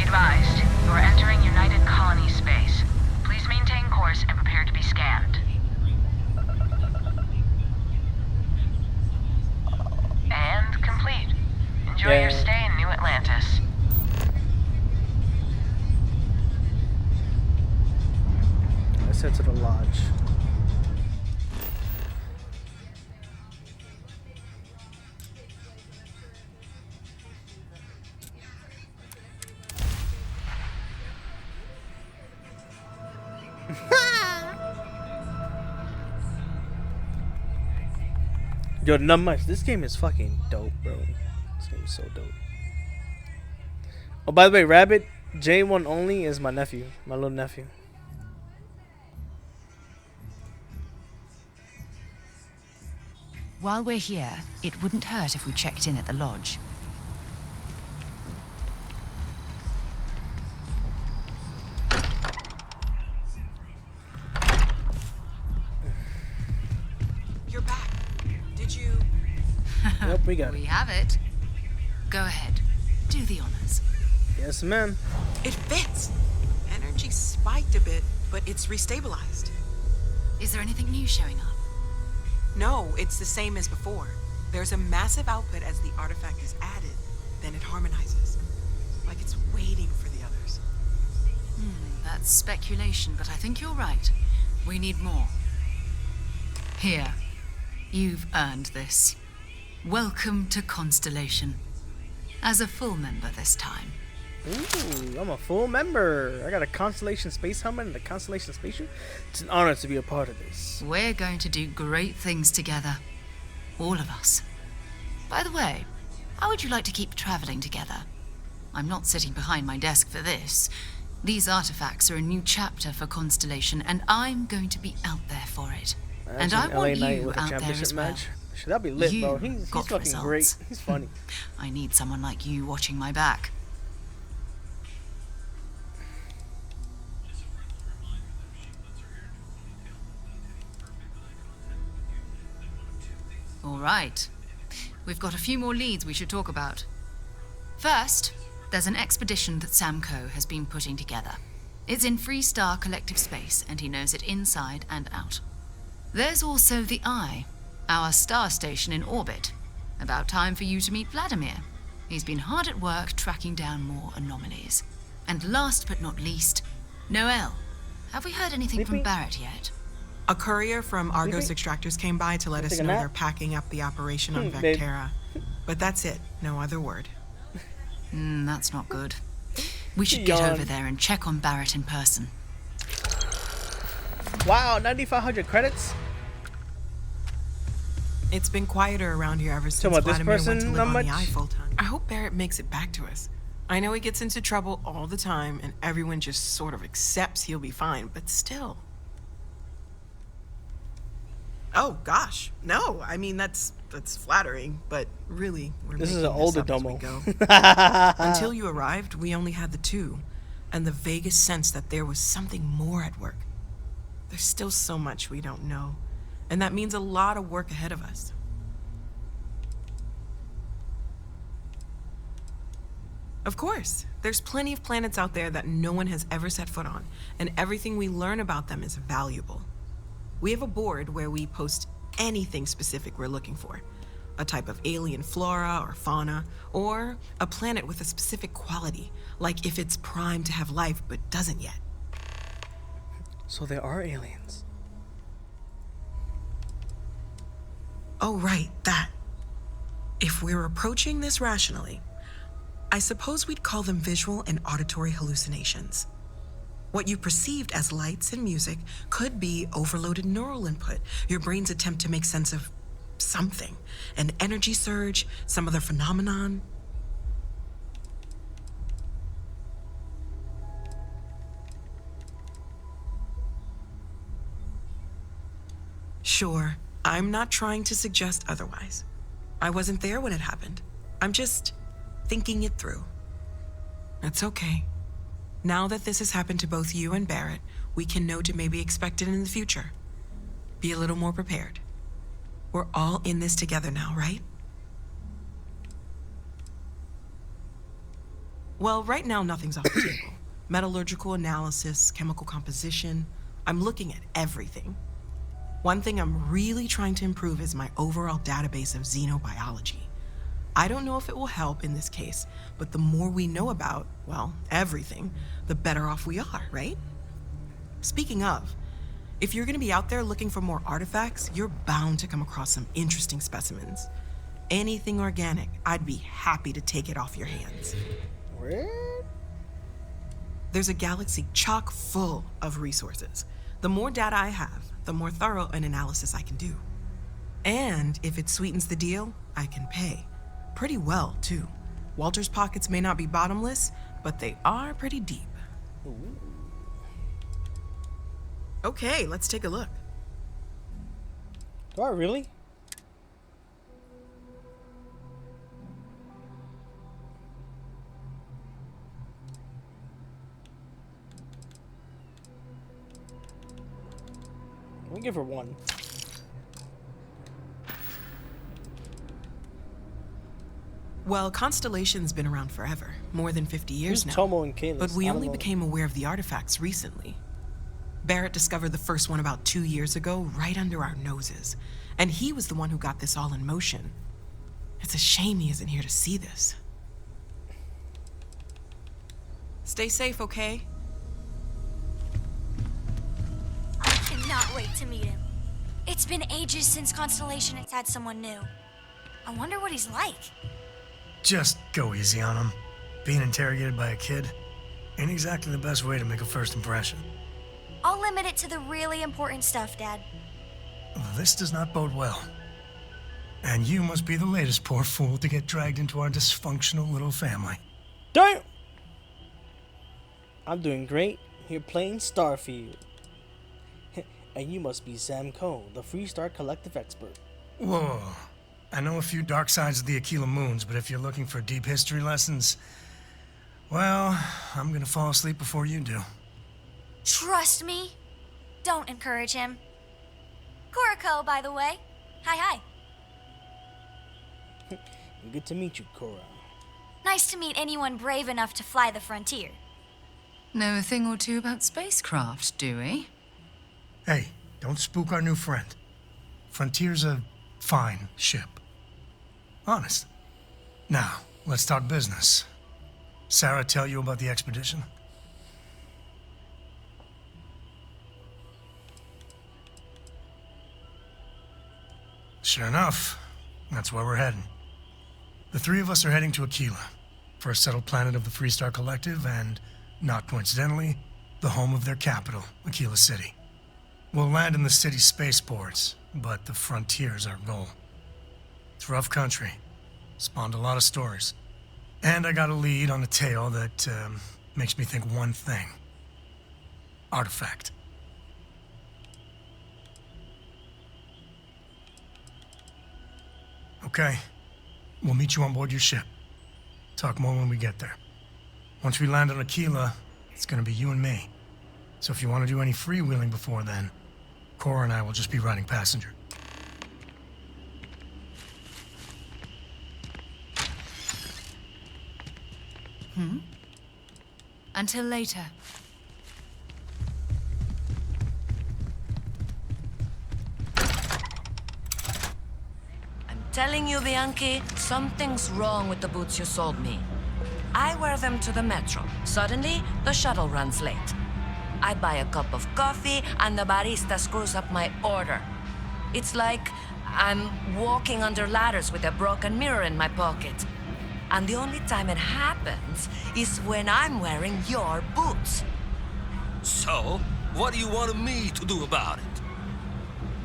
advised, you are entering United Colony space. Please maintain course and prepare to be scanned. And complete. Enjoy your stay in New Atlantis. Let's head to the lodge. Yo, not much. This game is fucking dope, bro. This game is so dope. Oh, by the way, Rabbit J1 only is my nephew, my little nephew. While we're here, it wouldn't hurt if we checked in at the lodge. You're back. Did you? Yep, we got it. We have it. Go ahead. Do the honors. Yes, ma'am. It fits. Energy spiked a bit, but it's restabilized. Is there anything new showing up? No, it's the same as before. There's a massive output as the artifact is added, then it harmonizes. Like it's waiting for the others. That's speculation, but I think you're right. We need more. Here. You've earned this. Welcome to Constellation. As a full member this time. Ooh, I'm a full member. I got a Constellation space helmet and a Constellation spacesuit. It's an honor to be a part of this. We're going to do great things together. All of us. By the way, how would you like to keep traveling together? I'm not sitting behind my desk for this. These artifacts are a new chapter for Constellation, and I'm going to be out there for it. And I want you out there as well. Should that be lit, bro? He's fucking results. great. He's funny. I need someone like you watching my back. All right. We've got a few more leads we should talk about. First, there's an expedition that Samco has been putting together. It's in Freestar Collective Space, and he knows it inside and out. There's also the Eye, our star station in orbit. About time for you to meet Vladimir. He's been hard at work tracking down more anomalies. And last but not least, Noel. Have we heard anything from Barrett yet? A courier from Argos Extractors came by to let us know they're packing up the operation on Vectera. But that's it. No other word. That's not good. We should get over there and check on Barrett in person. Wow, 9,500 credits? It's been quieter around here ever since Vladimir went to live on the Eye full time. I hope Barrett makes it back to us. I know he gets into trouble all the time, and everyone just sort of accepts he'll be fine, but still. Oh, gosh. No, I mean, that's flattering, but really, we're this making is an older up as domo. we go. Until you arrived, we only had the two, and the vaguest sense that there was something more at work. There's still so much we don't know, and that means a lot of work ahead of us. Of course, there's plenty of planets out there that no one has ever set foot on, and everything we learn about them is valuable. We have a board where we post anything specific we're looking for. A type of alien flora or fauna, or a planet with a specific quality, like if it's primed to have life but doesn't yet. So there are aliens. Oh, right, that. If we're approaching this rationally, I suppose we'd call them visual and auditory hallucinations. What you perceived as lights and music could be overloaded neural input, your brain's attempt to make sense of something, an energy surge, some other phenomenon. Sure, I'm not trying to suggest otherwise. I wasn't there when it happened. I'm just thinking it through. It's okay. Now that this has happened to both you and Barrett, we can know to maybe expect it in the future. Be a little more prepared. We're all in this together now, right? Well, right now, nothing's off the table. Metallurgical analysis, chemical composition. I'm looking at everything. One thing I'm really trying to improve is my overall database of xenobiology. I don't know if it will help in this case, but the more we know about, well, everything, the better off we are, right? Speaking of, if you're gonna be out there looking for more artifacts, you're bound to come across some interesting specimens. Anything organic, I'd be happy to take it off your hands. What? There's a galaxy chock full of resources. The more data I have, the more thorough an analysis I can do. And if it sweetens the deal, I can pay. Pretty well, too. Walter's pockets may not be bottomless, but they are pretty deep. Ooh. Okay, let's take a look. Do I really? Let me give her one. Well, Constellation's been around forever, more than 50 years Who's now. Tomo and Kalis? But we I don't only know. became aware of the artifacts recently. Barrett discovered the first one about 2 years ago, right under our noses. And he was the one who got this all in motion. It's a shame he isn't here to see this. Stay safe, okay? I cannot wait to meet him. It's been ages since Constellation has had someone new. I wonder what he's like. Just go easy on him. Being interrogated by a kid ain't exactly the best way to make a first impression. I'll limit it to the really important stuff, Dad. This does not bode well. And you must be the latest poor fool to get dragged into our dysfunctional little family. Don't! I'm doing great. Here playing Starfield. And you must be Sam Coe, the Freestar Collective expert. Whoa. I know a few dark sides of the Aquila Moons, but if you're looking for deep history lessons, well, I'm gonna fall asleep before you do. Trust me. Don't encourage him. Kuriko, by the way. Hi. Good to meet you, Cora. Nice to meet anyone brave enough to fly the frontier. Know a thing or two about spacecraft, do we? Hey, don't spook our new friend. Frontier's a fine ship. Honest. Now, let's talk business. Sarah tell you about the expedition? Sure enough, that's where we're heading. The three of us are heading to Aquila, first settled planet of the Freestar Collective, and, not coincidentally, the home of their capital, Aquila City. We'll land in the city's spaceports, but the frontier's our goal. It's rough country. Spawned a lot of stories. And I got a lead on a tale that makes me think one thing. Artifact. Okay. We'll meet you on board your ship. Talk more when we get there. Once we land on Aquila, it's gonna be you and me. So if you want to do any freewheeling before then, Cora and I will just be riding passenger. Until later. I'm telling you, Bianchi, something's wrong with the boots you sold me. I wear them to the metro. Suddenly, the shuttle runs late. I buy a cup of coffee, and the barista screws up my order. It's like I'm walking under ladders with a broken mirror in my pocket. And the only time it happens is when I'm wearing your boots. So, what do you want me to do about it?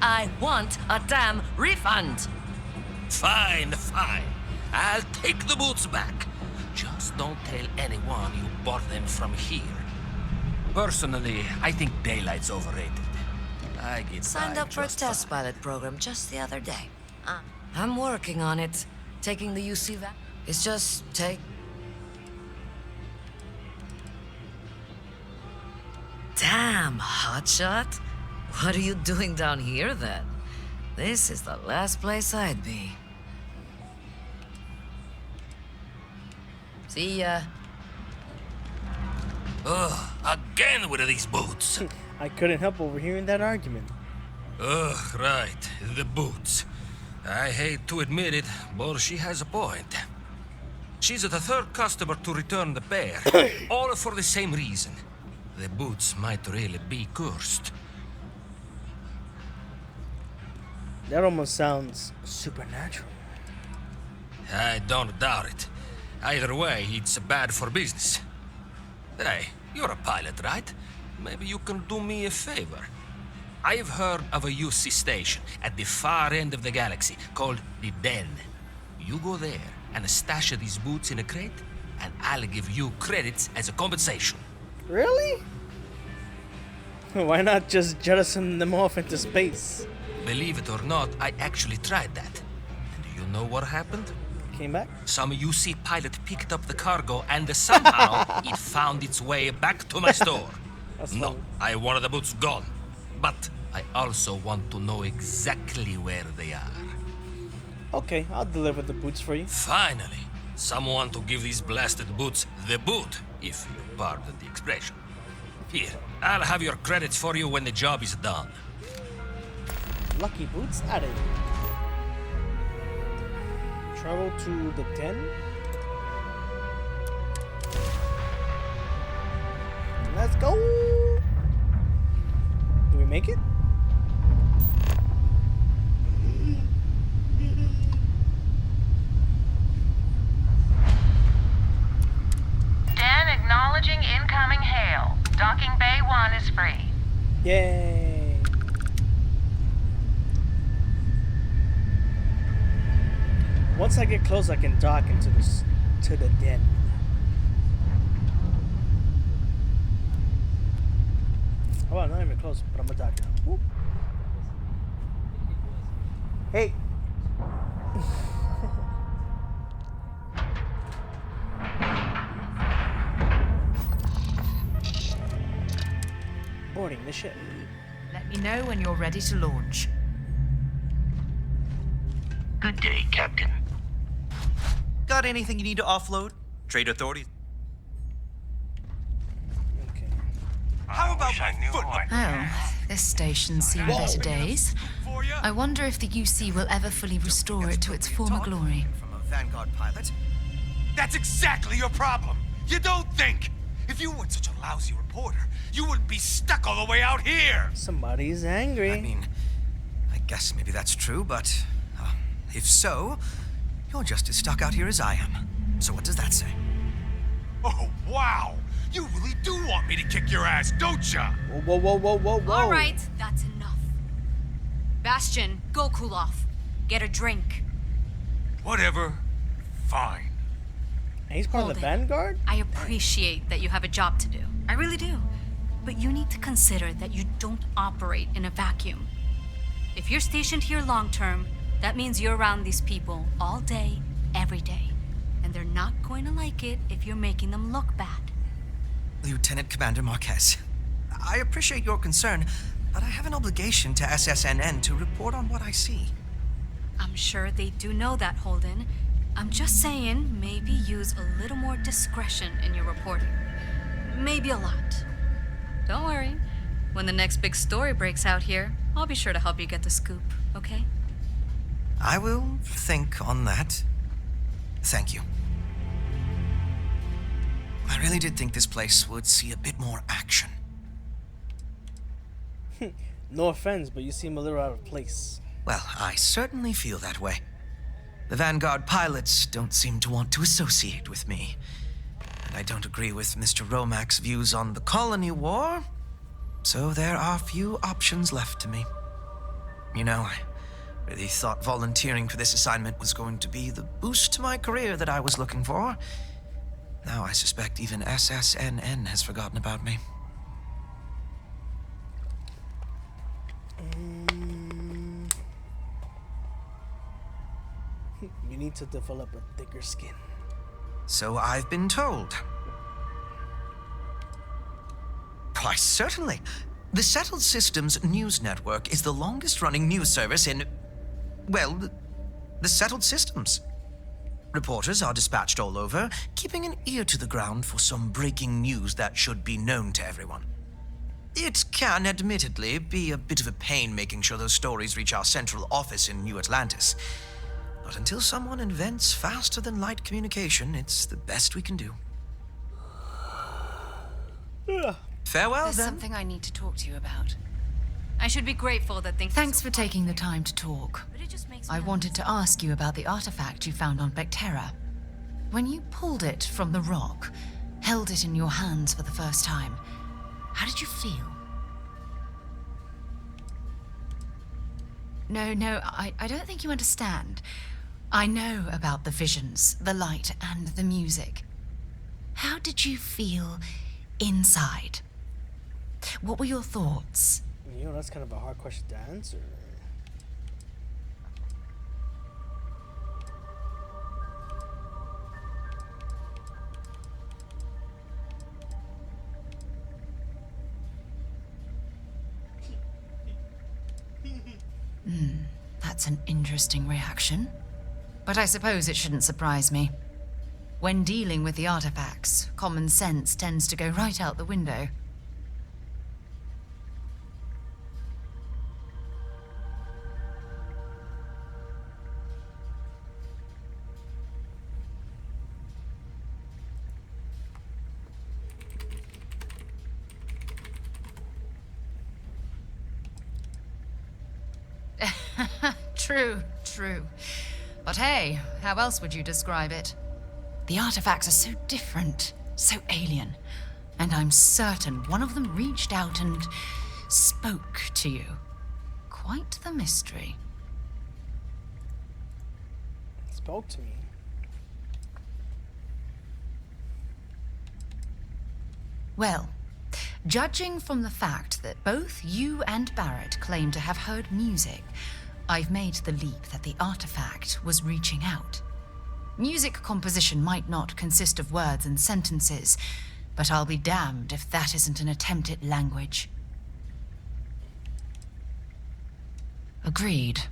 I want a damn refund. Fine. I'll take the boots back. Just don't tell anyone you bought them from here. Personally, I think daylight's overrated. I get Signed by up for a just test fine. pilot program just the other day. I'm working on it. Taking the UC vac. It's just Damn, hotshot. What are you doing down here then? This is the last place I'd be. See ya. Ugh, again with these boots. I couldn't help overhearing that argument. Ugh, right, the boots. I hate to admit it, but she has a point. She's the third customer to return the pair, all for the same reason. The boots might really be cursed. That almost sounds supernatural. I don't doubt it. Either way, it's bad for business. Hey, you're a pilot, right? Maybe you can do me a favor. I've heard of a UC station at the far end of the galaxy called the Den. You go there and stash these boots in a crate, and I'll give you credits as a compensation. Really? Why not just jettison them off into space? Believe it or not, I actually tried that. And do you know what happened? Came back? Some UC pilot picked up the cargo and somehow it found its way back to my store. No, funny. I want the boots gone. But I also want to know exactly where they are. Okay, I'll deliver the boots for you. Finally, someone to give these blasted boots the boot, if you pardon the expression. Here, I'll have your credits for you when the job is done. Lucky boots added. Travel to the Den. Let's go. Do we make it? Den acknowledging incoming hail. Docking Bay 1 is free. Yay. Once I get close, I can dock into the Den. Oh, I'm not even close, but I'm gonna dock now. Whoop. Hey. Boarding the ship. Let me know when you're ready to launch. Good day, Captain. Got anything you need to offload? Trade authorities? Okay. How about my foot? Oh, this station's seen better days. I wonder if the UC will ever fully restore it to its former glory. From a Vanguard pilot? That's exactly your problem. You don't think. If you weren't such a lousy reporter, you wouldn't be stuck all the way out here. Somebody's angry. I mean, I guess maybe that's true, but if so, you're just as stuck out here as I am. So what does that say? Oh, wow. You really do want me to kick your ass, don't ya? Whoa, whoa, whoa, whoa, whoa. All right, that's enough. Bastion, go cool off. Get a drink. Whatever. Fine. And he's part of the Vanguard? I appreciate that you have a job to do. I really do. But you need to consider that you don't operate in a vacuum. If you're stationed here long term, that means you're around these people all day, every day. And they're not going to like it if you're making them look bad. Lieutenant Commander Marquez, I appreciate your concern, but I have an obligation to SSNN to report on what I see. I'm sure they do know that, Holden. I'm just saying, maybe use a little more discretion in your reporting. Maybe a lot. Don't worry. When the next big story breaks out here, I'll be sure to help you get the scoop, okay? I will think on that. Thank you. I really did think this place would see a bit more action. No offense, but you seem a little out of place. Well, I certainly feel that way. The Vanguard pilots don't seem to want to associate with me. And I don't agree with Mr. Romack's views on the colony war. So there are few options left to me. You know, I really thought volunteering for this assignment was going to be the boost to my career that I was looking for. Now I suspect even SSNN has forgotten about me. You need to develop a thicker skin. So I've been told. Why, certainly. The Settled Systems News Network is the longest-running news service in, well, the Settled Systems. Reporters are dispatched all over, keeping an ear to the ground for some breaking news that should be known to everyone. It can, admittedly, be a bit of a pain making sure those stories reach our central office in New Atlantis. But until someone invents faster-than-light communication, it's the best we can do. Farewell, There's then. something I need to talk to you about. I should be grateful that things. Thanks for taking the time to talk. But it just makes me I wanted to ask you about the artifact you found on Bactera. When you pulled it from the rock, held it in your hands for the first time, how did you feel? No, I don't think you understand. I know about the visions, the light, and the music. How did you feel inside? What were your thoughts? You know, that's kind of a hard question to answer. That's an interesting reaction. But I suppose it shouldn't surprise me. When dealing with the artifacts, common sense tends to go right out the window. True. But hey, how else would you describe it? The artifacts are so different, so alien. And I'm certain one of them reached out and spoke to you. Quite the mystery. Spoke to me. Well, judging from the fact that both you and Barrett claim to have heard music, I've made the leap that the artifact was reaching out. Music composition might not consist of words and sentences, but I'll be damned if that isn't an attempt at language. Agreed.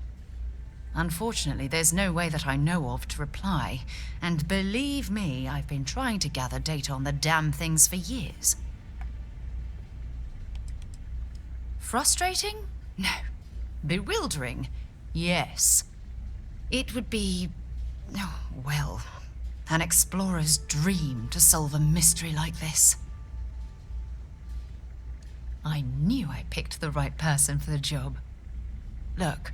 Unfortunately, there's no way that I know of to reply, and believe me, I've been trying to gather data on the damn things for years. Frustrating? No. Bewildering? Yes. It would be, oh, well, an explorer's dream to solve a mystery like this. I knew I picked the right person for the job. Look,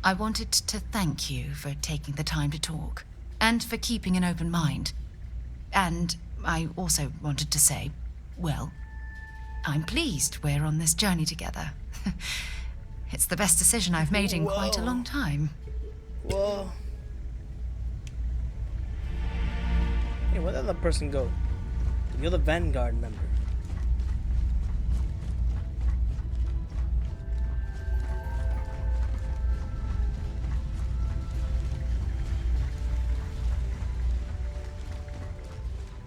I wanted to thank you for taking the time to talk, and for keeping an open mind. And I also wanted to say, well, I'm pleased we're on this journey together. It's the best decision I've made in quite a long time. Whoa. Hey, where did that person go? You're the Vanguard member.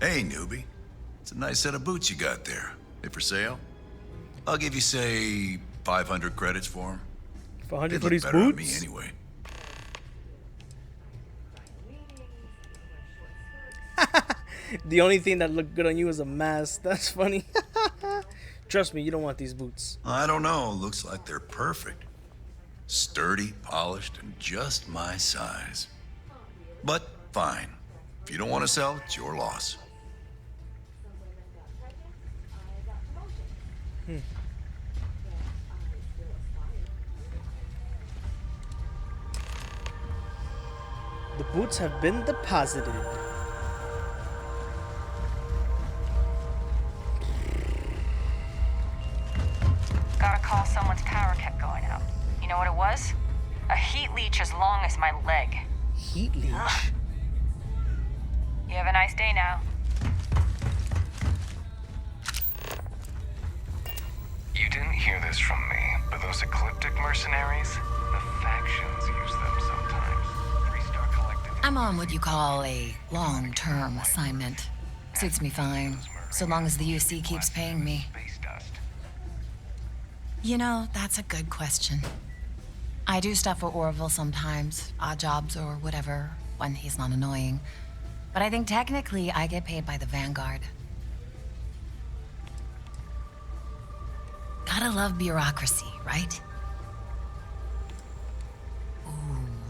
Hey, newbie. It's a nice set of boots you got there. They for sale? I'll give you, say, 500 credits for them. 500 for these better on me boots? anyway. The only thing that looked good on you is a mask. That's funny. Trust me, you don't want these boots. I don't know. Looks like they're perfect. Sturdy, polished, and just my size. But fine. If you don't want to sell, it's your loss. The boots have been deposited. Gotta call, someone's power kept going out. You know what it was? A heat leech as long as my leg. Heat leech? You have a nice day now. You didn't hear this from me, but those ecliptic mercenaries, the factions use them sometimes. Three-star collective. I'm on what you call a long-term assignment. Suits me fine, so long as the UC keeps paying me. Space dust. You know, that's a good question. I do stuff for Orville sometimes, odd jobs or whatever. when he's not annoying. But I think technically I get paid by the Vanguard. Gotta love bureaucracy, right? Ooh,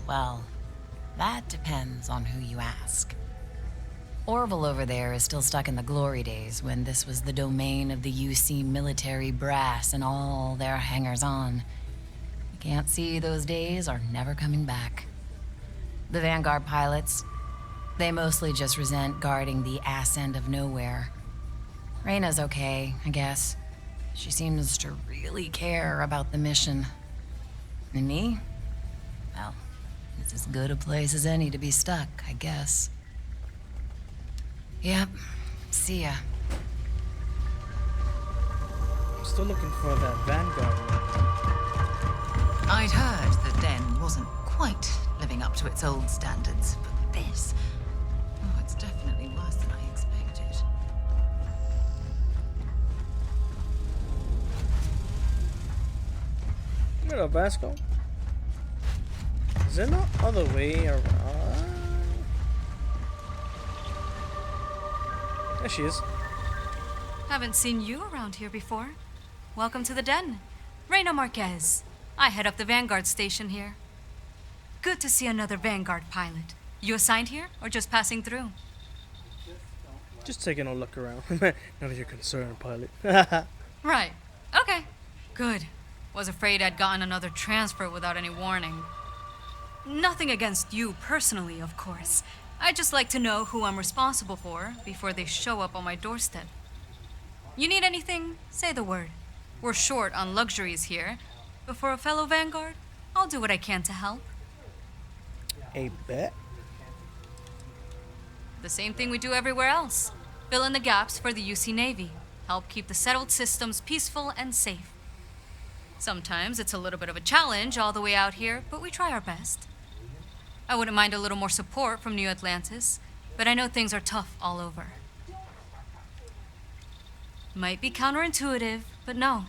well, that depends on who you ask. Orville over there is still stuck in the glory days when this was the domain of the UC military brass and all their hangers-on. You can't see those days are never coming back. The Vanguard pilots, they mostly just resent guarding the ass end of nowhere. Reyna's okay, I guess. She seems to really care about the mission. And me? Well, it's as good a place as any to be stuck, I guess. Yep. See ya. I'm still looking for that Vanguard. I'd heard the den wasn't quite living up to its old standards, but this... Oh, it's definitely worse than I expected. Hello, Vasco. Is there no other way around? There she is. Haven't seen you around here before. Welcome to the den. Reyna Marquez. I head up the Vanguard station here. Good to see another Vanguard pilot. You assigned here, or just passing through? Just taking a look around. None of your concern, pilot. Right. Okay. Good. Was afraid I'd gotten another transfer without any warning. Nothing against you personally, of course. I'd just like to know who I'm responsible for before they show up on my doorstep. You need anything? Say the word. We're short on luxuries here, but for a fellow Vanguard, I'll do what I can to help. A bet? The same thing we do everywhere else. Fill in the gaps for the UC Navy. Help keep the settled systems peaceful and safe. Sometimes it's a little bit of a challenge all the way out here, but we try our best. I wouldn't mind a little more support from New Atlantis, but I know things are tough all over. Might be counterintuitive, but no,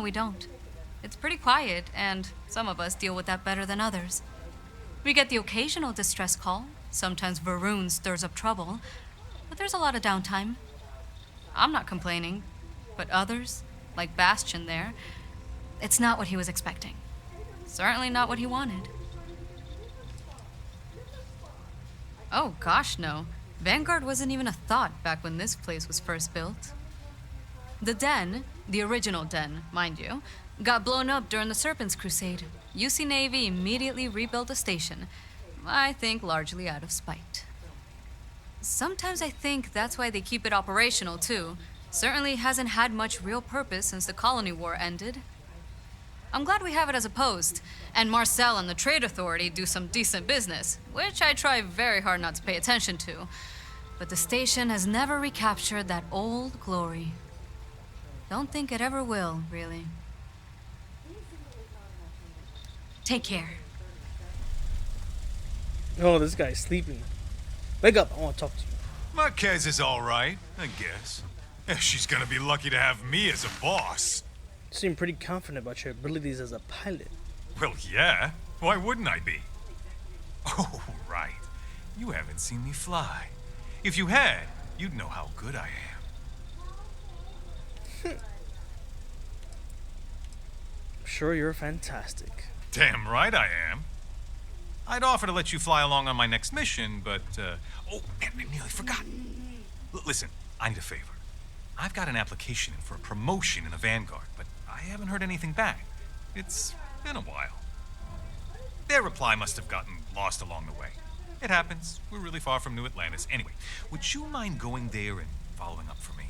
we don't. It's pretty quiet, and some of us deal with that better than others. We get the occasional distress call. Sometimes Varun stirs up trouble, but there's a lot of downtime. I'm not complaining, but others, like Bastion there, it's not what he was expecting. Certainly not what he wanted. Oh gosh, no. Vanguard wasn't even a thought back when this place was first built. The den, the original den, mind you, got blown up during the Serpent's Crusade. UC Navy immediately rebuilt the station, I think largely out of spite. Sometimes I think that's why they keep it operational too. Certainly hasn't had much real purpose since the Colony War ended. I'm glad we have it as a post, and Marcel and the Trade Authority do some decent business, which I try very hard not to pay attention to. But the station has never recaptured that old glory. Don't think it ever will, really. Take care. Oh, this guy's sleeping. Wake up, I want to talk to you. Marquez is all right, I guess. She's gonna be lucky to have me as a boss. You seem pretty confident about your abilities as a pilot. Well, yeah. Why wouldn't I be? Oh, right. You haven't seen me fly. If you had, you'd know how good I am. I'm sure you're fantastic. Damn right I am. I'd offer to let you fly along on my next mission, but, oh, damn, I nearly forgot. Listen, I need a favor. I've got an application in for a promotion in the Vanguard, but I haven't heard anything back. It's been a while. Their reply must have gotten lost along the way. It happens. We're really far from New Atlantis. Anyway, would you mind going there and following up for me?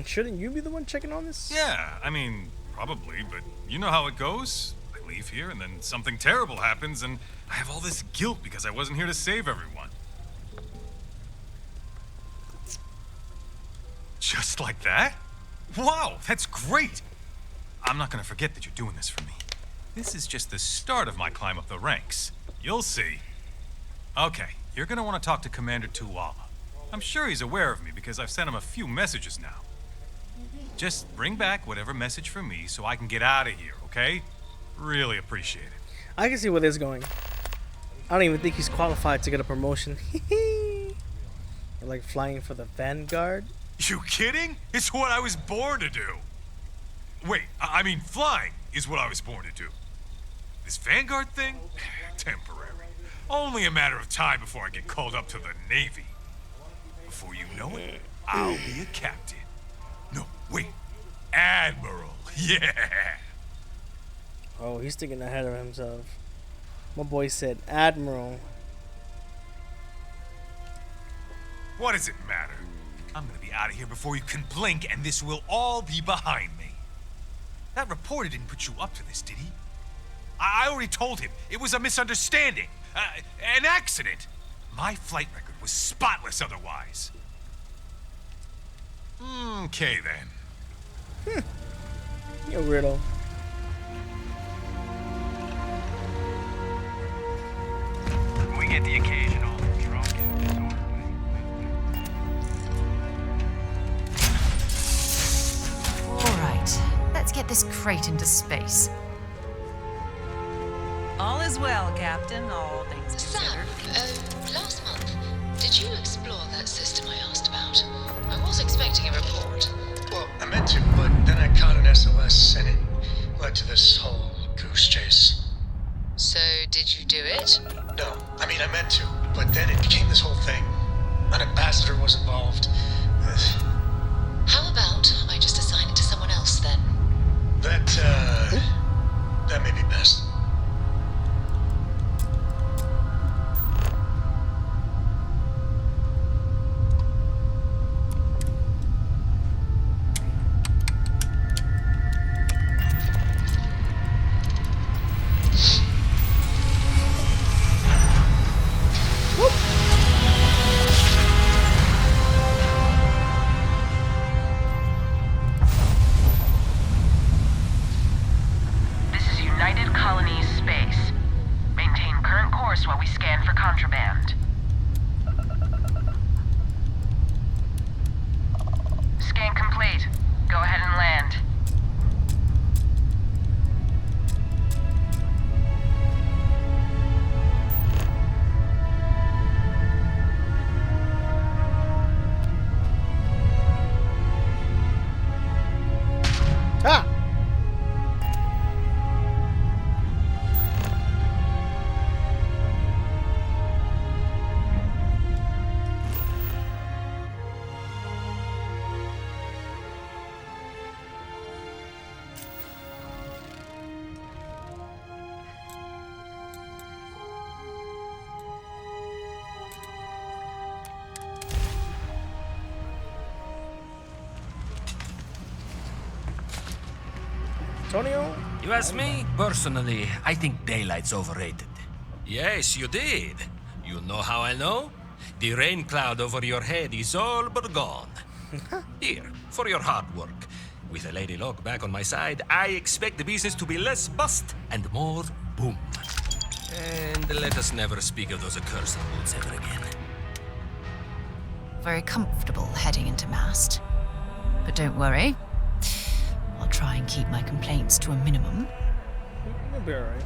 Shouldn't you be the one checking on this? Yeah, I mean, probably, but you know how it goes. I leave here and then something terrible happens and I have all this guilt because I wasn't here to save everyone. Just like that? Wow, that's great! I'm not gonna forget that you're doing this for me. This is just the start of my climb up the ranks. You'll see. Okay, you're gonna want to talk to Commander Tuwala. I'm sure he's aware of me because I've sent him a few messages now. Just bring back whatever message for me so I can get out of here, okay? Really appreciate it. I can see where this is going. I don't even think he's qualified to get a promotion. Like flying for the Vanguard. You kidding? It's what I was born to do. Wait, I mean flying is what I was born to do. This Vanguard thing? Temporary. Only a matter of time before I get called up to the Navy. Before you know it, I'll be a captain. No, wait. Admiral. Yeah. Oh, he's thinking ahead of himself. My boy said Admiral. What does it matter? I'm gonna be out of here before you can blink, and this will all be behind me. That reporter didn't put you up to this, did he? I already told him. It was a misunderstanding. An accident. My flight record was spotless otherwise. Okay, then. You weirdo. We get the occasional drunken disorderly. All right, let's get this crate into space. All is well, Captain, all things considered. Sam, last month, did you explore that system I asked about? I was expecting a report. Well, I meant to, but then I caught an SOS and it led to this whole goose chase. So, did you do it? No, I mean, I meant to, but then it became this whole thing. An ambassador was involved. How about I just assign it to someone else then? That may be best. Antonio? You ask me? Personally, I think daylight's overrated. Yes, you did. You know how I know? The rain cloud over your head is all but gone. Here, for your hard work. With a Lady Luck back on my side, I expect the business to be less bust and more boom. And let us never speak of those accursed boots ever again. Very comfortable heading into mast. But don't worry. I'll try and keep my complaints to a minimum. You'll be alright.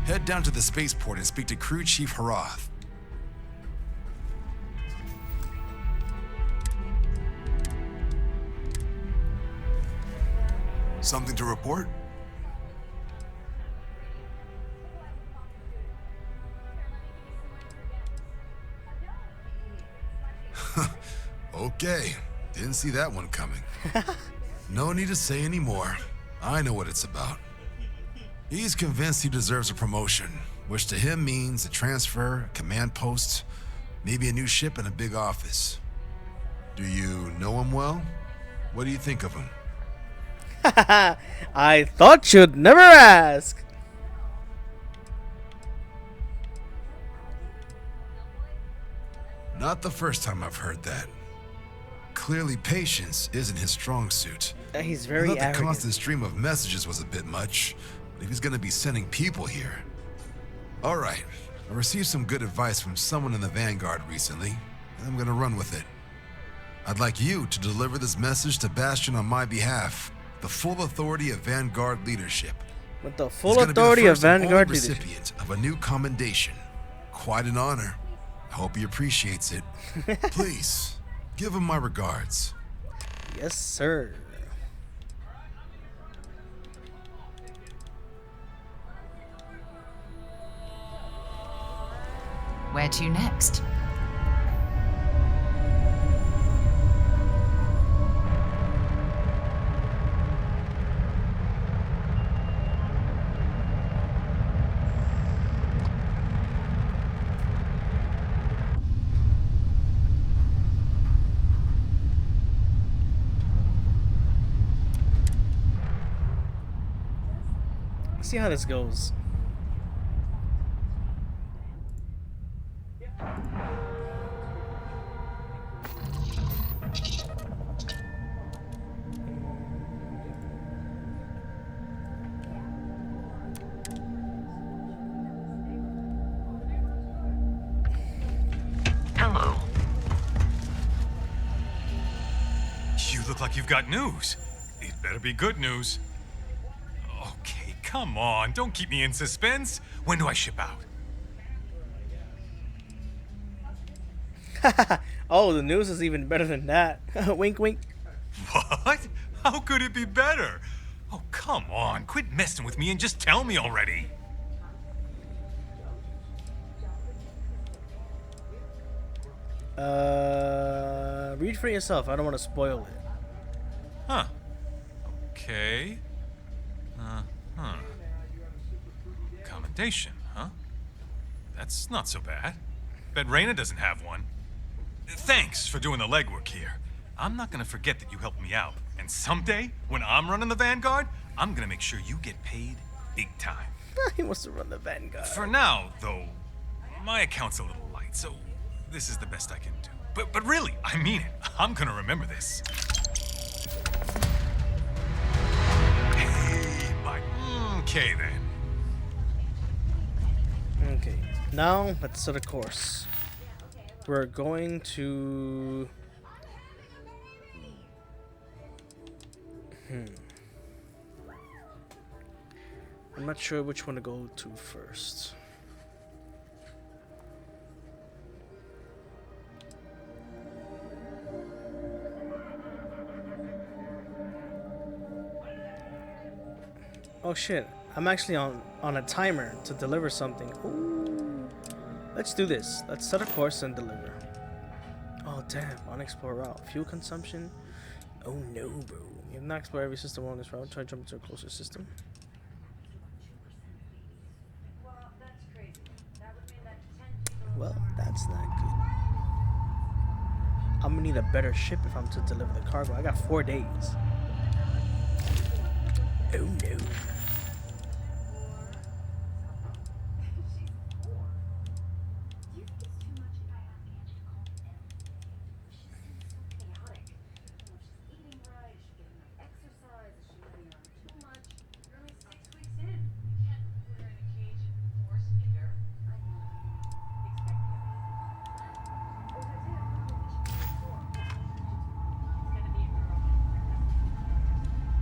Head down to the spaceport and speak to Crew Chief Harath. Something to report? Okay, didn't see that one coming. No need to say any more. I know what it's about. He's convinced he deserves a promotion, which to him means a transfer, a command post, maybe a new ship and a big office. Do you know him well? What do you think of him? I thought you'd never ask. Not the first time I've heard that. Clearly patience isn't his strong suit. He's very I thought the arrogant. constant stream of messages was a bit much, but if he's gonna be sending people here. All right, I received some good advice from someone in the Vanguard recently, and I'm gonna run with it. I'd like you to deliver this message to Bastion on my behalf, the full authority of Vanguard leadership. With the He's full gonna be the authority of first and only Vanguard leadership. recipient of a new commendation. Quite an honor. I hope he appreciates it. Please, give him my regards. Yes, sir. Where to next? Let's see how this goes. Hello. You look like you've got news. It better be good news. Okay, come on. Don't keep me in suspense. When do I ship out? Oh, the news is even better than that. Wink, wink. What? How could it be better? Oh, come on. Quit messing with me and just tell me already. Read for yourself. I don't want to spoil it. Huh. Okay. Huh. Commendation, huh? That's not so bad. Bet Reyna doesn't have one. Thanks for doing the legwork here. I'm not gonna forget that you helped me out. And someday, when I'm running the Vanguard, I'm gonna make sure you get paid big time. He wants to run the Vanguard. For now, though, my account's a little light, so this is the best I can do. But really, I mean it. I'm gonna remember this. Hey, Mike. Okay, then. Okay, now let's set a course. We're going to... I'm not sure which one to go to first. Oh shit, I'm actually on a timer to deliver something. Ooh. Let's do this. Let's set a course and deliver. Oh damn, unexplored route. Fuel consumption. Oh no, bro. You have not explored every system on this route. Try to jump into a closer system. Well, that's not good. I'm gonna need a better ship if I'm to deliver the cargo. I got 4 days. Oh no.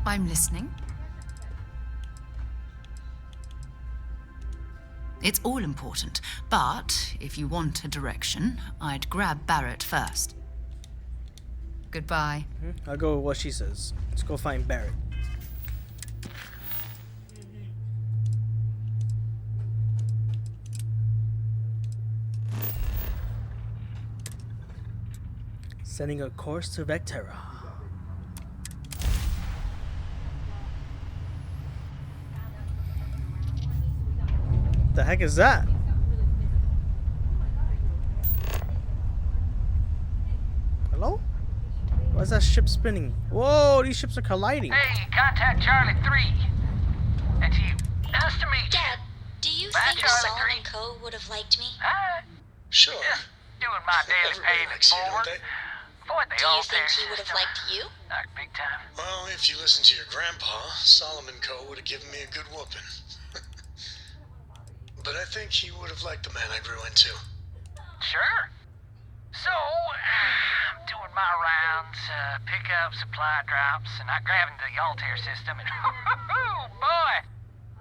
I'm listening. It's all important, but if you want a direction, I'd grab Barrett first. Goodbye. I'll go with what she says. Let's go find Barrett. Sending a course to Vectera. The heck is that? Hello? Why is that ship spinning? Whoa, these ships are colliding. Hey, contact Charlie 3. That's you. Nice to meet you. Dad, do you Bye, think Charlie Solomon 3. Co. would have liked me? Sure. Just doing my daily Everybody payment likes you, don't forward. they? Boy, they Do all you think their he would have system. liked you? Like big time. Well, if you listen to your grandpa, Solomon Co. would have given me a good whooping. But I think he would have liked the man I grew into. Sure. So, I'm doing my rounds, pick up supply drops, and I grab into the Altair system, and oh boy,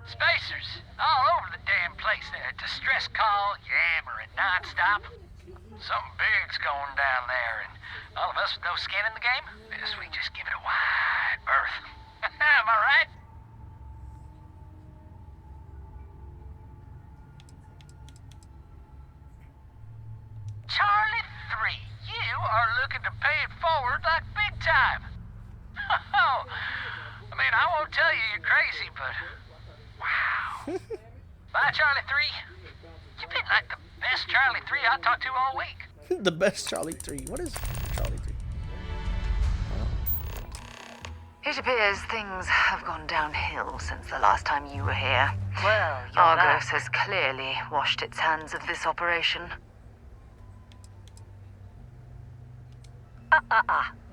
spacers all over the damn place. Distress call, yammering nonstop. Something big's going down there, and all of us with no skin in the game, we just give it a wide berth. Am I right? Charlie 3, you are looking to pay it forward like big time. Oh, I mean, I won't tell you you're crazy, but wow. Bye, Charlie 3. You've been like the best Charlie 3 I talked to all week. The best Charlie 3. What is Charlie 3? It appears things have gone downhill since the last time you were here. Well, you're Argos back. has clearly washed its hands of this operation.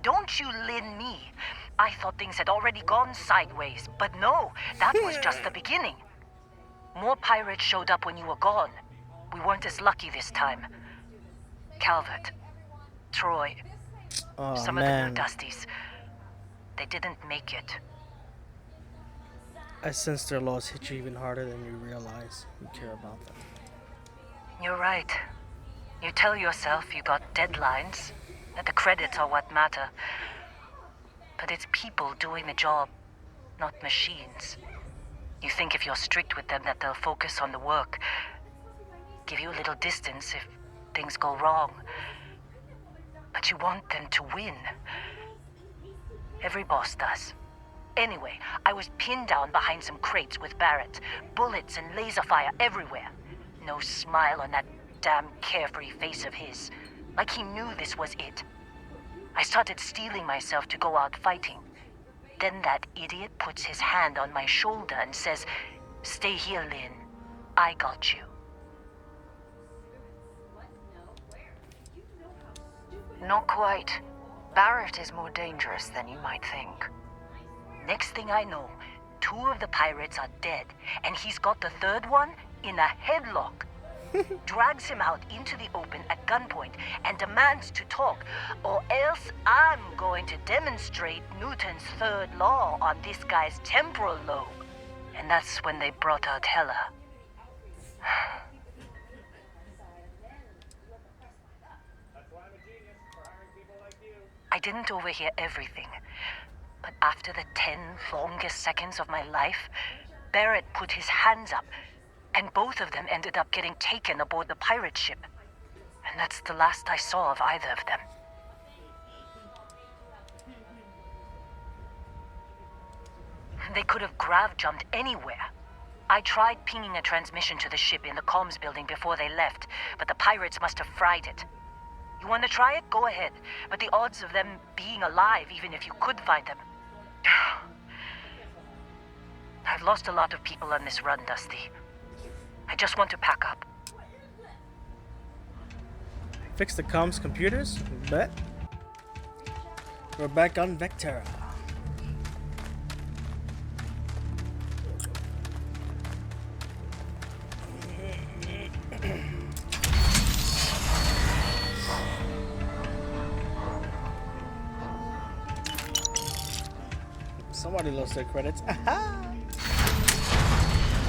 Don't you lin me. I thought things had already gone sideways, but no, that was just the beginning. More pirates showed up when you were gone. We weren't as lucky this time. Calvert, Troy, Oh, some man. of the new Dusties. They didn't make it. I sense their loss hit you even harder than you realize you care about them. You're right. You tell yourself you got deadlines, that the credits are what matter. But it's people doing the job, not machines. You think if you're strict with them that they'll focus on the work, give you a little distance if things go wrong. But you want them to win. Every boss does. Anyway, I was pinned down behind some crates with Barrett. Bullets and laser fire everywhere. No smile on that damn carefree face of his. Like he knew this was it. I started steeling myself to go out fighting. Then that idiot puts his hand on my shoulder and says, "Stay here, Lynn. I got you." Not quite. Barrett is more dangerous than you might think. Next thing I know, 2 of the pirates are dead, and he's got the 3rd one in a headlock. Drags him out into the open at gunpoint and demands to talk, or else I'm going to demonstrate Newton's 3rd law on this guy's temporal lobe. And that's when they brought out Hela. I didn't overhear everything, but after the 10 longest seconds of my life, Barrett put his hands up, and both of them ended up getting taken aboard the pirate ship. And that's the last I saw of either of them. They could have grav-jumped anywhere. I tried pinging a transmission to the ship in the comms building before they left, but the pirates must have fried it. You want to try it? Go ahead. But the odds of them being alive, even if you could find them... I've lost a lot of people on this run, Dusty. I just want to pack up. Fix the comms computers? Bet. We're back on Vectera. Somebody lost their credits. Aha!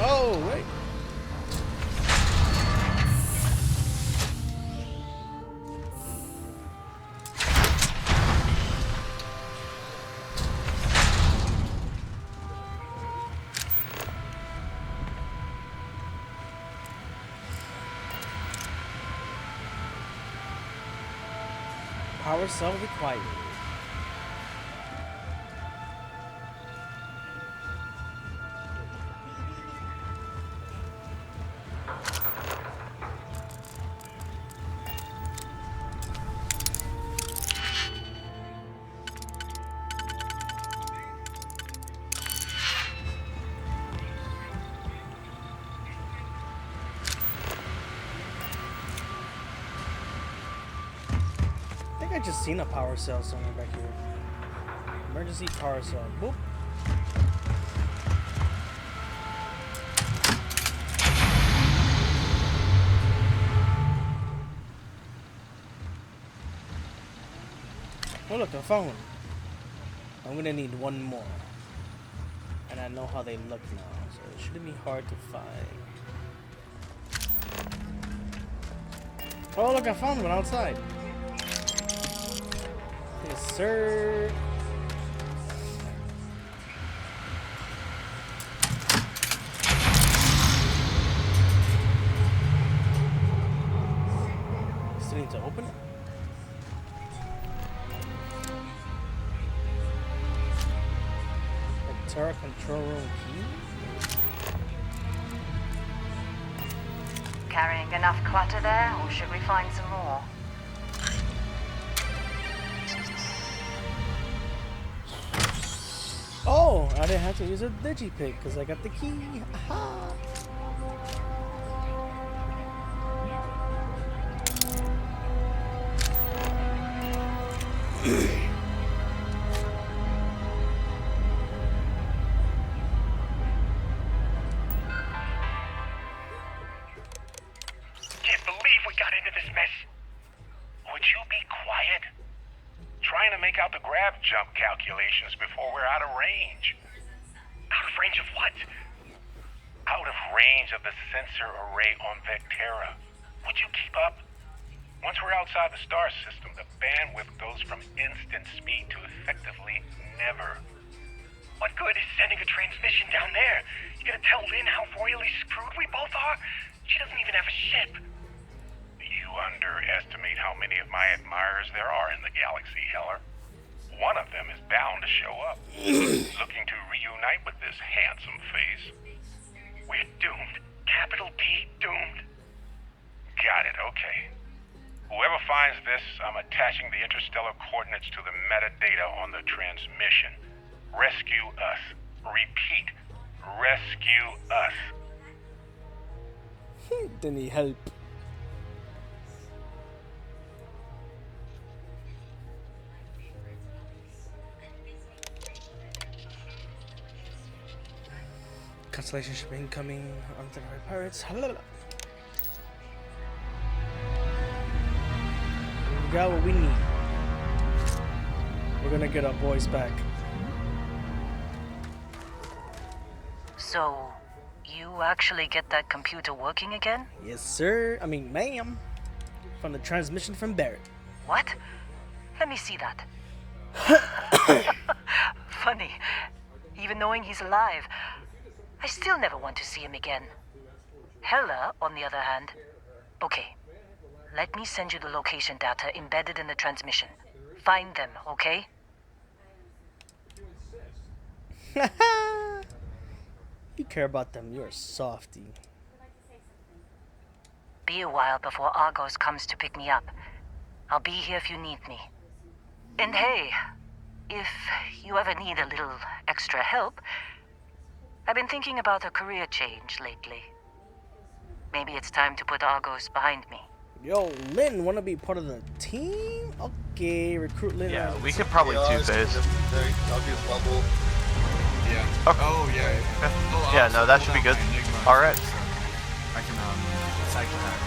Oh, wait. Power cell required. I just seen a power cell somewhere back here. Emergency power cell. Boop. Oh look, I found one. I'm gonna need one more. And I know how they look now, so it shouldn't be hard to find. Oh look, I found one outside. Yes, sir. Still need to open it. Terra control room key. Carrying enough clutter there, or should we find some more? Oh, I didn't have to use a digipick because I got the key. Aha. Can't believe we got into this mess. Would you be quiet? Trying to make out the grav jump calculations before we're out of range. Out of range of what? Out of range of the sensor array on Vectera. Would you keep up? Once we're outside the star system, the bandwidth goes from instant speed to effectively never. What good is sending a transmission down there? You gonna tell Lynn how royally screwed we both are? She doesn't even have a ship. You underestimate how many of my admirers there are in the galaxy, Heller. One of them is bound to show up, looking to reunite with this handsome face. We're doomed. Capital D, doomed. Got it, okay. Whoever finds this, I'm attaching the interstellar coordinates to the metadata on the transmission. Rescue us. Repeat. Rescue us. Didn't he help? Constellation ship incoming onto the pirates. We got what we need. We're gonna get our boys back. So, you actually get that computer working again? Yes, sir. I mean, ma'am. From the transmission from Barrett. What? Let me see that. Funny. Even knowing he's alive, I still never want to see him again. Heller, on the other hand. Okay. Let me send you the location data embedded in the transmission. Find them, okay? You care about them, you're a softie. Be a while before Argos comes to pick me up. I'll be here if you need me. And hey, if you ever need a little extra help, I've been thinking about a career change lately. Maybe it's time to put Argos behind me. Yo, Lynn, wanna be part of the team? Okay, recruit Lynn. Yeah, we could probably two-phase. I'll do bubble. Yeah. Okay. Oh, yeah. Oh, yeah, no, that should be good. Alright. I can, cycle that.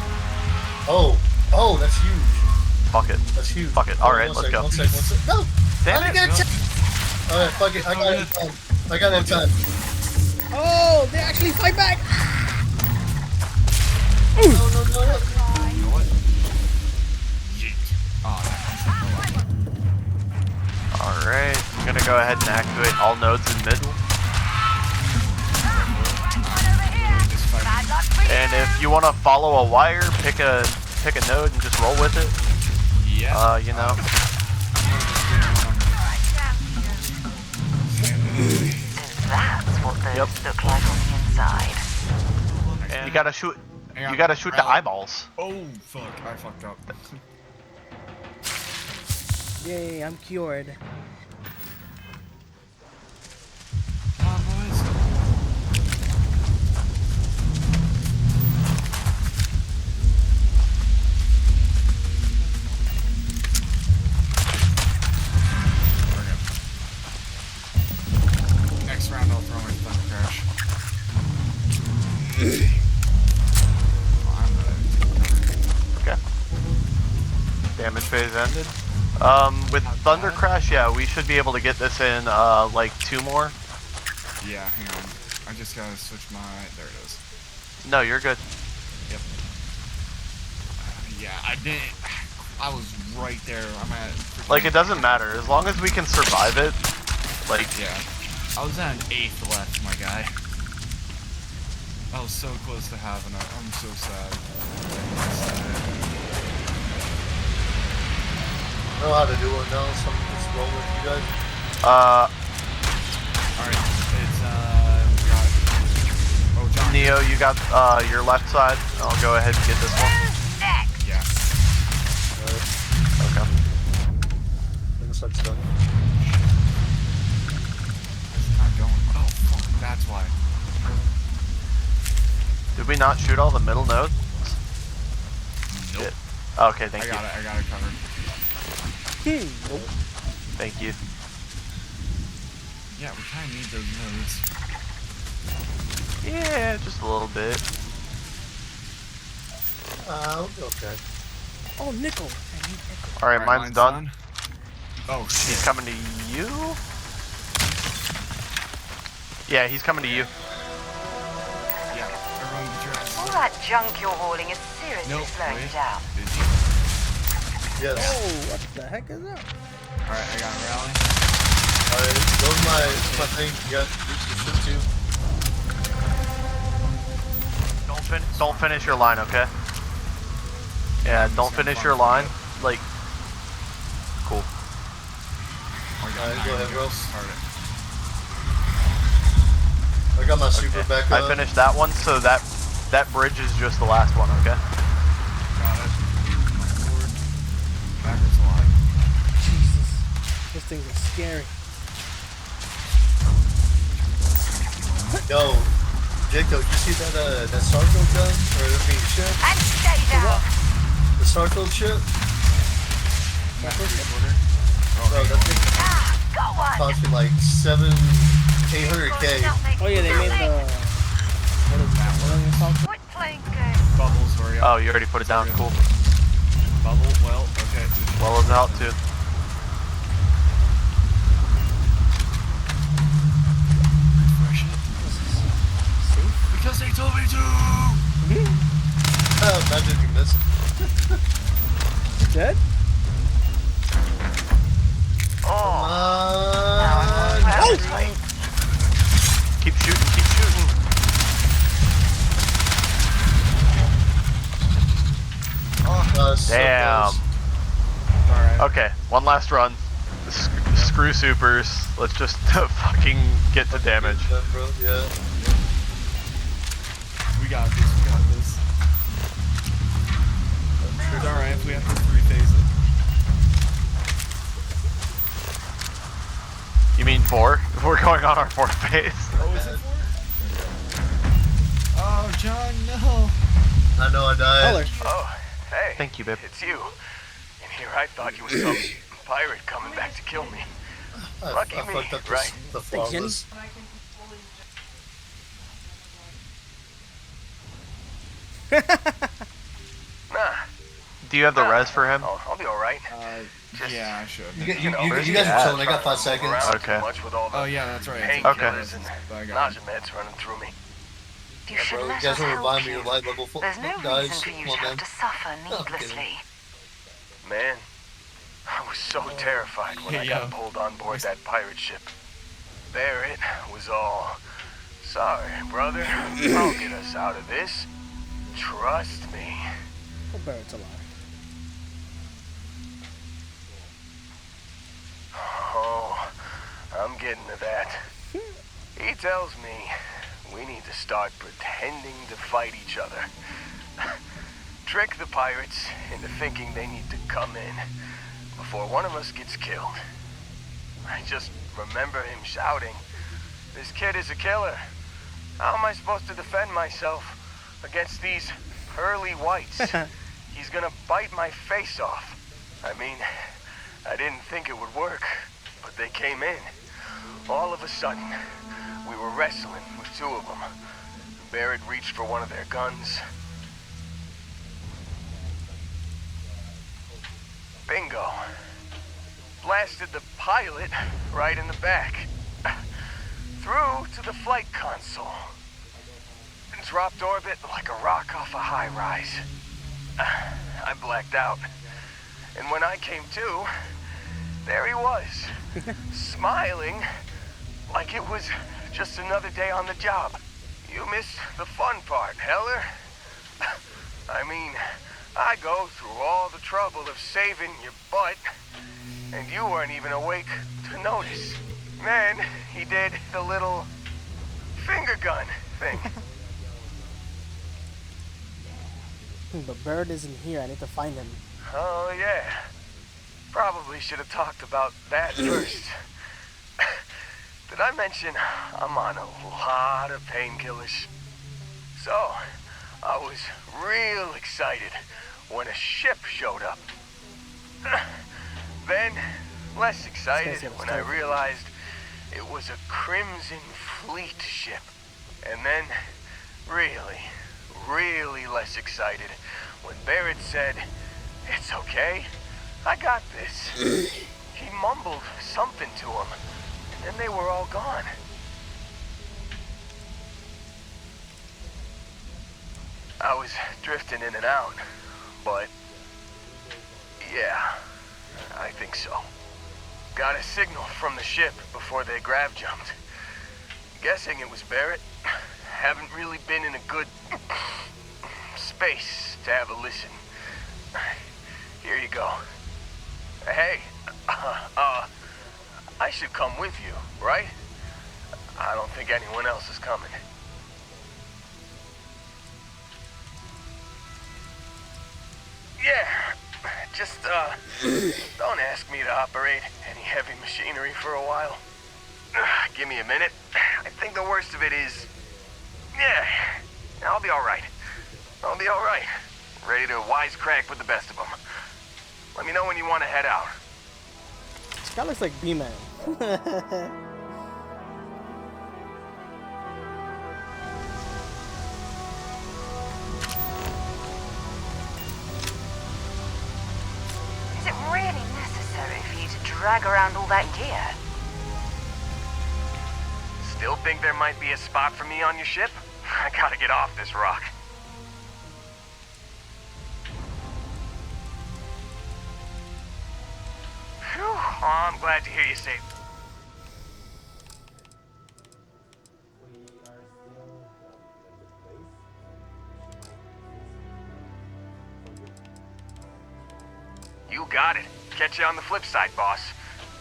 Oh, that's huge. Fuck it. That's huge. Fuck it. Alright, let's go. One sec. No! Damn it! Alright, fuck it. I got it in time. I got it in time. Oh, they actually fight back! No. You know what? Alright, I'm gonna go ahead and activate all nodes in mid. And if you want to follow a wire, pick a node and just roll with it. Yeah. You know. That's what those look like on the inside. And you gotta shoot. You gotta shoot the eyeballs. Oh fuck! I fucked up. Yay, I'm cured. Next round I'll throw my thunder crash. Okay. Damage phase ended. With Thunder Crash, yeah, we should be able to get this in, like 2 more. Yeah, hang on. I just gotta switch my... There it is. No, you're good. Yep. Yeah, I didn't... I was right there. I'm at... Like, it doesn't matter. As long as we can survive it, like... Yeah. I was at an 8th left, my guy. I was so close to having it. I'm so sad. I know how to do it now, so I'm just rolling with you guys. Alright, it's, we got... Oh, John. Neo, you got, your left side. I'll go ahead and get this one. Yeah. Okay. This side's done. It's not going. Oh, fuck, that's why. Did we not shoot all the middle nodes? Nope. Shit. Okay, thank you. I got it covered. Nope. Thank you. Yeah, we kind of need those nodes. Yeah, just a little bit. Okay. Oh, nickel. Alright, mine's done. Oh, shit. He's coming to you? Yeah, he's coming to you. Yeah, everyone get your ass. All that junk you're hauling is seriously slowing you down. Yes. Oh, what the heck is that? Alright, I got a rally. Alright, those my thing. You got shoot too. Don't finish your line, okay? Yeah, don't finish your line. Like, cool. Alright, go ahead, bro. I got my super back up. I finished that one, so that bridge is just the last one, okay? Got it. My lord. Backwards line. Jesus. Those things are scary. Yo, Jayko, you see that Starfield gun? Or I mean ship? And stay down! The Starfield ship? Bro, that thing cost me like 800K. Oh yeah, they made the... What is that? What are they called? Bubbles, hurry up. Oh, you already put it down, cool. Bubble, well, okay. Well is out too. Refresh it. Because they told me to! Imagine if you missed. Dead? Oh! Keep shooting, keep shooting. Oh, damn. So Alright. Okay, one last run. Screw supers. Let's just fucking get to damage. Bro. Yeah. We got this, we got this. It's alright if we have to 3-phase it. You mean 4? We're going on our 4th phase. Oh, is it 4? Oh, John, no. I know I died. Oh, hey. Thank you, babe. It's you. And here I thought you were some pirate coming back to kill me. Lucky I me, fucked up right? the flawless. Nah. Do you have the res for him? I'll be alright. Yeah, I should. You guys are chilling. I got 5 seconds. Okay. Oh, yeah, that's right. Painkillers and I got nausea meds running through me. You should Bro, you let guys us want to help remind me you. of light level 4 There's no guys. reason for you Come to on, have to suffer needlessly. Man, I was so terrified when I got pulled on board that pirate ship. Barrett was all, sorry, brother, I'll get us out of this. Trust me. Oh, Barrett's alive. Oh, I'm getting to that. He tells me we need to start pretending to fight each other. Trick the pirates into thinking they need to come in before one of us gets killed. I just remember him shouting, "This kid is a killer. How am I supposed to defend myself against these pearly whites? He's gonna bite my face off." I mean, I didn't think it would work, but they came in. All of a sudden, we were wrestling with 2 of them. Barrett reached for one of their guns. Bingo. blasted the pilot right in the back. Through to the flight console. And dropped orbit like a rock off a high rise. I blacked out. And when I came to, there he was, smiling like it was just another day on the job. You missed the fun part, Heller. I mean, I go through all the trouble of saving your butt, and you weren't even awake to notice. Then he did the little finger gun thing. But Barrett isn't here. I need to find him. Oh, yeah. Probably should have talked about that first. Did I mention I'm on a lot of painkillers? So, I was real excited when a ship showed up. Then, less excited when I realized it was a Crimson Fleet ship. And then, really less excited when Barrett said, "It's okay, I got this." He mumbled something to him, and then they were all gone. I was drifting in and out, but yeah, I think so. Got a signal from the ship before they grav jumped. Guessing it was Barrett. Haven't really been in a good space to have a listen. Here you go. Hey, I should come with you, right? I don't think anyone else is coming. Yeah, just, don't ask me to operate any heavy machinery for a while. Give me a minute. I think the worst of it is, yeah, I'll be all right. I'll be all right. Ready to wisecrack with the best of them. Let me know when you want to head out. This guy looks like B-Man. Is it really necessary for you to drag around all that gear? Still think there might be a spot for me on your ship? I gotta get off this rock. Phew. Oh, I'm glad to hear you say. You got it. Catch you on the flip side, boss.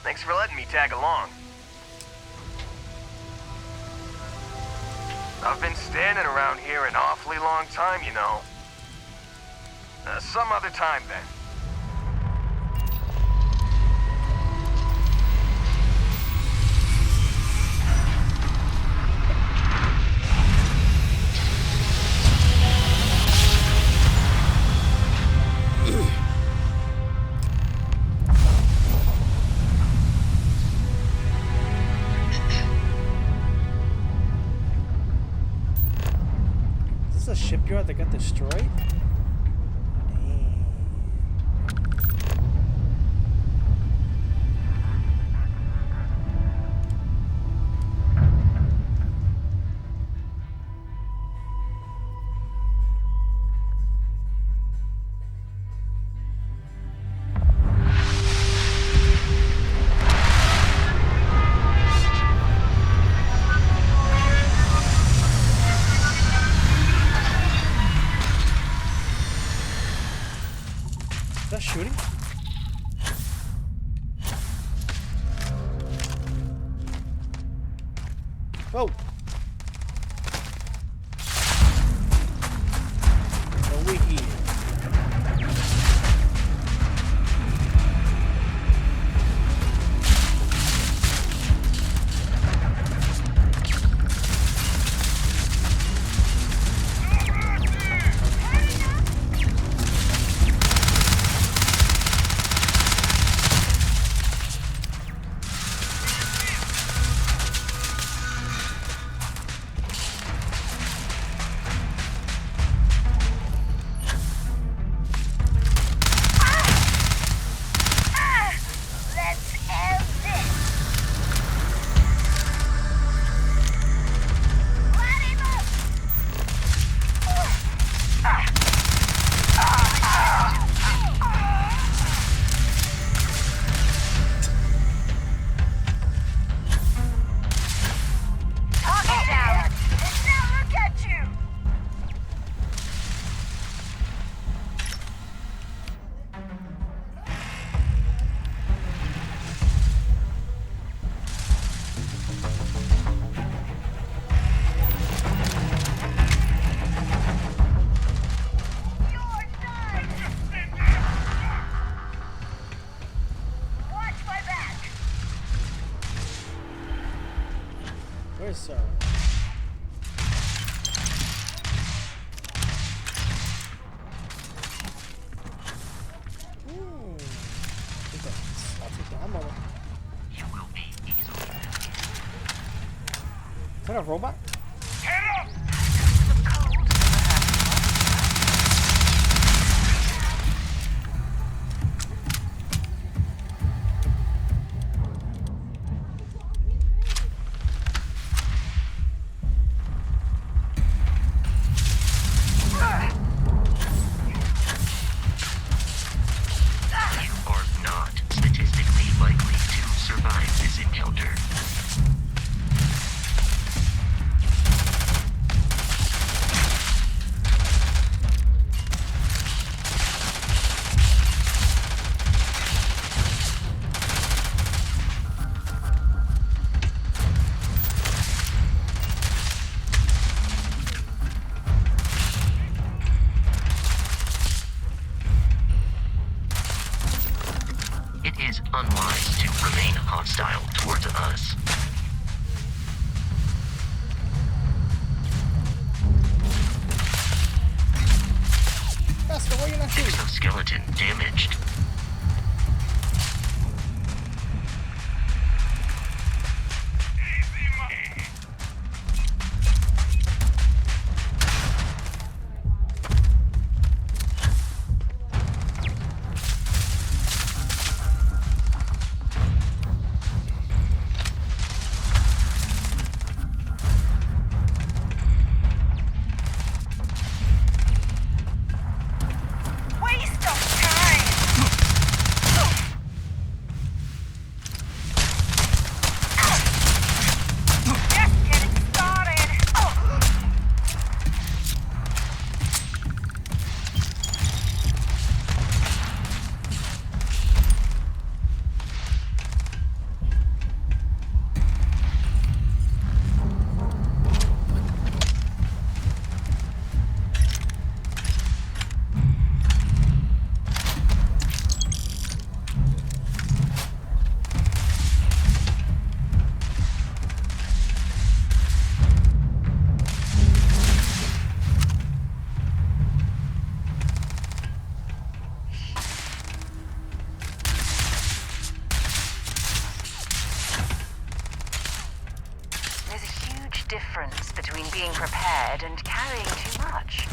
Thanks for letting me tag along. I've been standing around here an awfully long time, you know. Some other time, then. Is this a shipyard that got destroyed? Shooting? Whoa! Over here. sir. I'll take the ammo. You will be easily defeated. Is that a robot? Unwise to remain hostile towards us. Exoskeleton damaged. Difference between being prepared and carrying too much.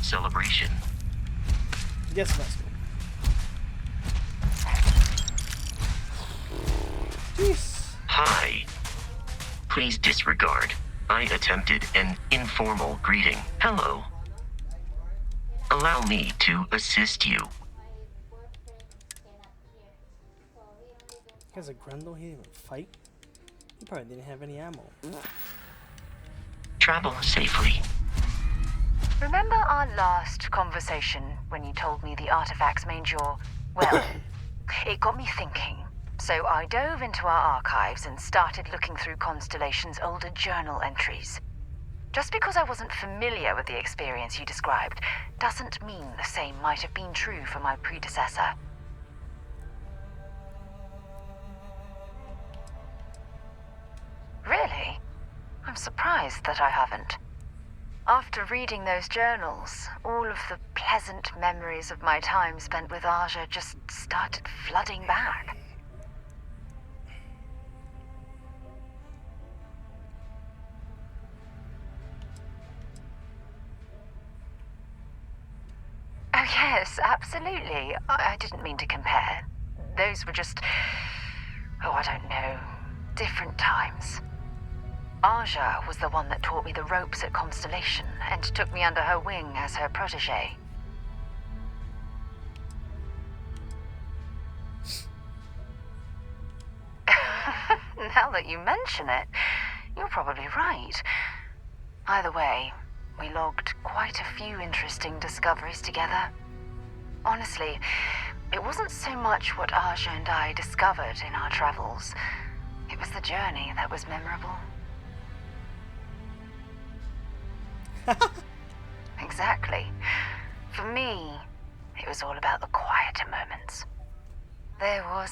Celebration. Yes, Master. Jeez. Hi. Please disregard. I attempted an informal greeting. Hello. Allow me to assist you. He has a Grundle, he didn't even fight. He probably didn't have any ammo. Travel safely. Remember our last conversation when you told me the artifacts made your... Well, it got me thinking. So I dove into our archives and started looking through Constellation's older journal entries. Just because I wasn't familiar with the experience you described doesn't mean the same might have been true for my predecessor. Really? I'm surprised that I haven't. After reading those journals, all of the pleasant memories of my time spent with Aja just started flooding back. Oh Yes, absolutely. I didn't mean to compare. Those were just, oh, I don't know, different times. Aja was the one that taught me the ropes at Constellation and took me under her wing as her protege. Now that you mention it, you're probably right. Either way, we logged quite a few interesting discoveries together. Honestly, it wasn't so much what Aja and I discovered in our travels. It was the journey that was memorable. Exactly. For me, it was all about the quieter moments. There was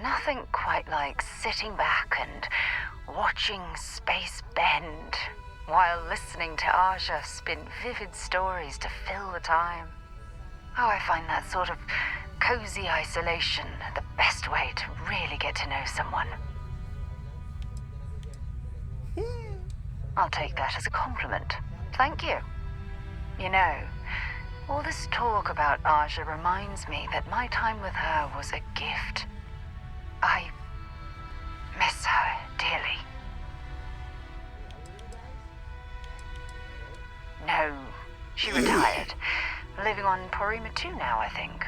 nothing quite like sitting back and watching space bend while listening to Aja spin vivid stories to fill the time. Oh, I find that sort of cozy isolation the best way to really get to know someone. I'll take that as a compliment. Thank you. You know, all this talk about Aja reminds me that my time with her was a gift. I miss her dearly. No, she retired. Living on Porima 2 now, I think.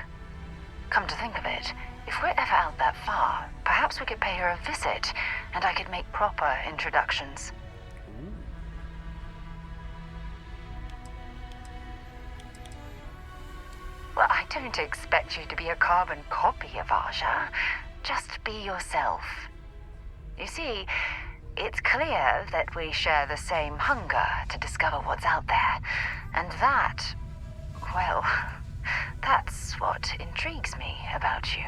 Come to think of it, if we're ever out that far, perhaps we could pay her a visit, and I could make proper introductions. Well, I don't expect you to be a carbon copy of Aja. Just be yourself. You see, it's clear that we share the same hunger to discover what's out there. And that, well, that's what intrigues me about you.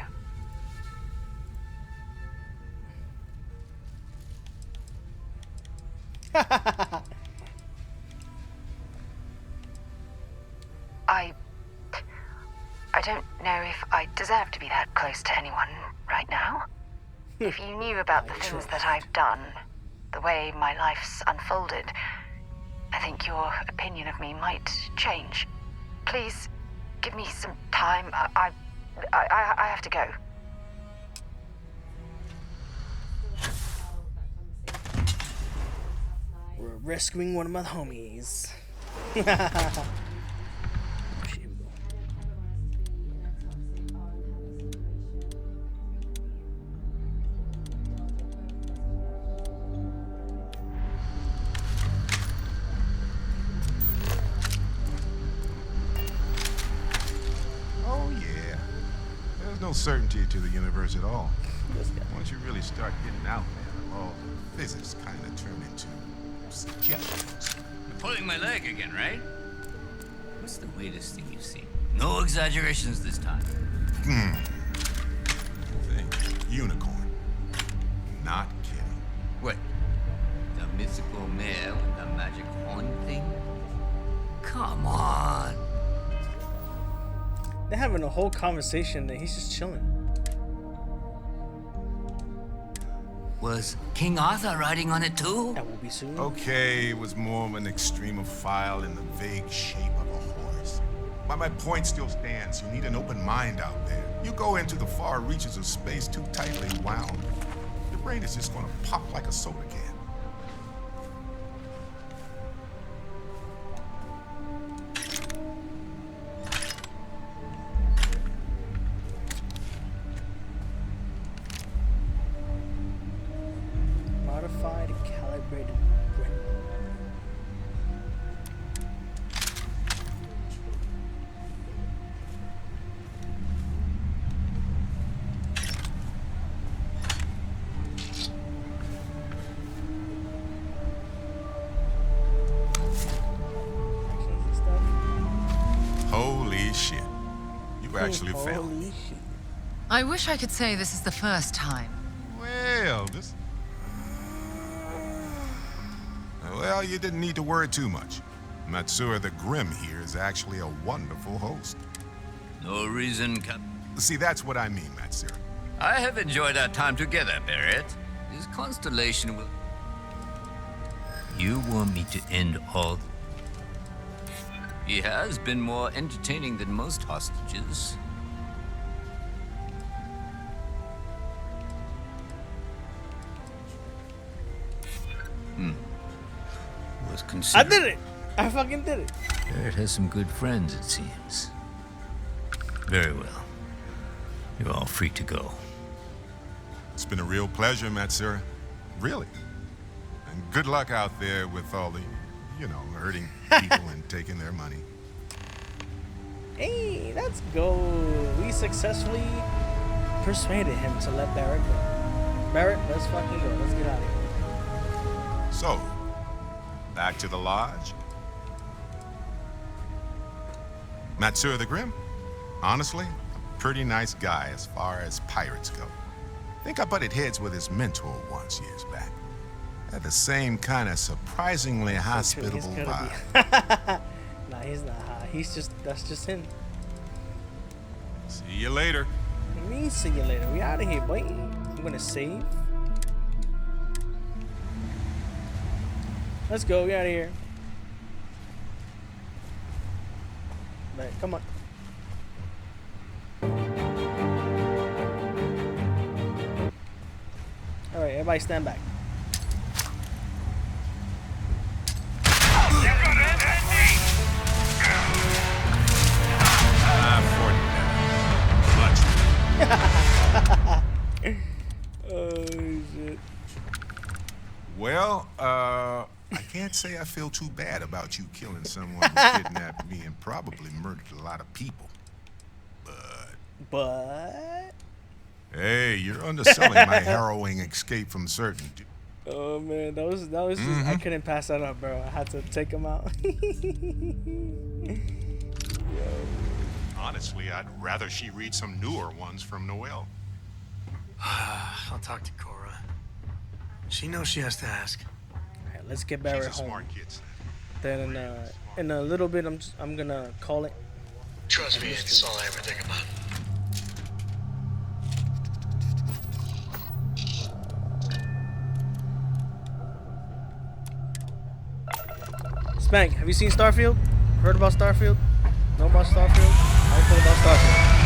I don't know if I deserve to be that close to anyone right now. If you knew about the things that I've done, the way my life's unfolded, I think your opinion of me might change. Please, give me some time. I have to go. We're rescuing one of my homies. No certainty to the universe at all. Once you really start getting out there, all the physics kind of turn into suggestions. You're pulling my leg again, right? What's the weirdest thing you've seen? No exaggerations this time. Unicorn. Not kidding. What? The mythical mare with the magic horn thing? Come on. They're having a whole conversation and he's just chilling. Was King Arthur riding on it too? That will be soon. Okay, it was more of an extremophile in the vague shape of a horse. But my point still stands. You need an open mind out there. You go into the far reaches of space too tightly wound, your brain is just gonna pop like a soda can. Modified, calibrated brain. Holy shit. You actually failed. I wish I could say this is the first time. Well, this... Well, you didn't need to worry too much. Matsura the Grim here is actually a wonderful host. No reason, See, that's what I mean, Matsura. I have enjoyed our time together, Barrett. This Constellation will... You want me to end all... He has been more entertaining than most hostages. Was I considered. did it! I fucking did it. Barrett has some good friends, it seems. Very well. You're all free to go. It's been a real pleasure, Matsura. Really. And good luck out there with all the, you know, hurting people and taking their money. Hey, let's go. We successfully persuaded him to let Barrett go. Barrett, let's fucking go. Let's get out of here. So, back to the lodge. Matsura the Grim, honestly, a pretty nice guy as far as pirates go. Think I butted heads with his mentor once years back. Had the same kind of surprisingly hospitable vibe. Nah, he's not high. That's just him. See you later. What do you mean, see you later? We out of here, boy. I'm gonna save. Let's go. We out of here. Right, come on. All right, everybody stand back. Oh shit. Well, I can't say I feel too bad about you killing someone who kidnapped me and probably murdered a lot of people. But Hey, you're underselling my harrowing escape from certain. Oh man, that was just, I couldn't pass that up, bro. I had to take him out. Honestly, I'd rather she read some newer ones from Noelle. I'll talk to Cora. She knows she has to ask. Alright, let's get Barrett She's a home. smart kid. Then in a little bit, I'm gonna call it. Trust me, it's all I ever think about. Spank, have you seen Starfield? Heard about Starfield? Know about Starfield? How do you feel about Starfield?